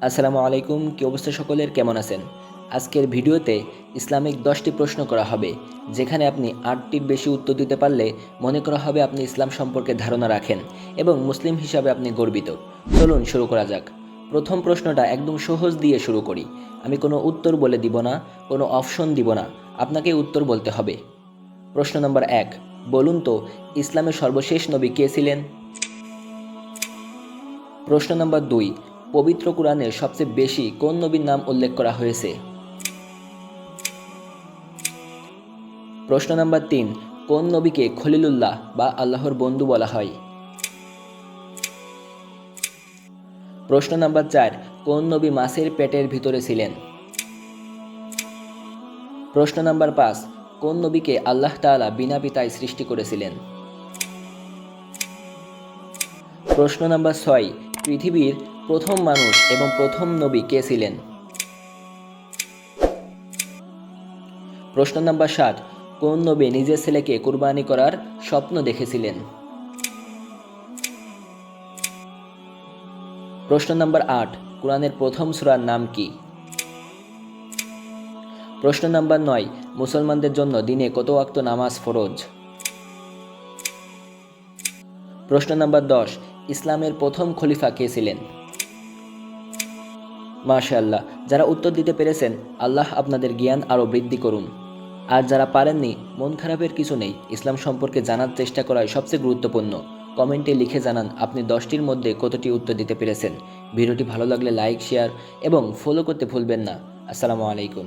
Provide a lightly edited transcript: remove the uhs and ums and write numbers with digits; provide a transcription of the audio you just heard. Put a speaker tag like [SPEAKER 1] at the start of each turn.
[SPEAKER 1] আসসালামু আলাইকুম। কি অবস্থা সকলের, কেমন আছেন? আজকের ভিডিওতে ইসলামিক 10টি প্রশ্ন করা হবে, যেখানে আপনি 8টির বেশি উত্তর দিতে পারলে মনে করা হবে আপনি ইসলাম সম্পর্কে ধারণা রাখেন এবং মুসলিম হিসাবে আপনি গর্বিত। চলুন শুরু করা যাক। প্রথম প্রশ্নটা একদম সহজ দিয়ে শুরু করি। আমি কোনো উত্তর বলে দিব না, কোনো অপশন দিব না, আপনাকে উত্তর বলতে হবে। প্রশ্ন নম্বর 1, বলুন তো ইসলামের সর্বশেষ নবী কে ছিলেন? প্রশ্ন নম্বর 2, পবিত্র কোরআনের সবচেয়ে বেশি কোন নবীর নাম উল্লেখ করা হয়েছে? প্রশ্ন নম্বর 3, কোন নবীকে খলিলুল্লাহ বা আল্লাহর বন্ধু বলা হয়? প্রশ্ন নম্বর 4, কোন নবী মাছের পেটের ভিতরে ছিলেন? প্রশ্ন নম্বর 5, কোন নবীকে আল্লাহ তাআলা বিনা পিতায় সৃষ্টি করেছিলেন? প্রশ্ন নম্বর 6, পৃথিবীর প্রথম মানুষ এবং প্রথম নবী কে ছিলেন? প্রশ্ন নম্বর 7, কোন নবী নিজের ছেলেকে কুরবানি করার স্বপ্ন দেখেছিলেন? প্রশ্ন নম্বর 8, কোরআনের প্রথম সূরার নাম কি? প্রশ্ন নম্বর 9, মুসলমানদের জন্য দিনে কত ওয়াক্ত নামাজ ফরজ? প্রশ্ন নম্বর 10, ইসলামের প্রথম খলিফা কে ছিলেন? মাশাআল্লাহ, যারা উত্তর দিতে পেরেছেন আল্লাহ আপনাদের জ্ঞান আরও বৃদ্ধি করুন। আর যারা পারেননি, মন খারাপের কিছু নেই, ইসলাম সম্পর্কে জানার চেষ্টা করাই সবচেয়ে গুরুত্বপূর্ণ। কমেন্টে লিখে জানান আপনি 10টির মধ্যে কতটি উত্তর দিতে পেরেছেন। ভিডিওটি ভালো লাগলে লাইক, শেয়ার এবং ফলো করতে ভুলবেন না। আসসালামু আলাইকুম।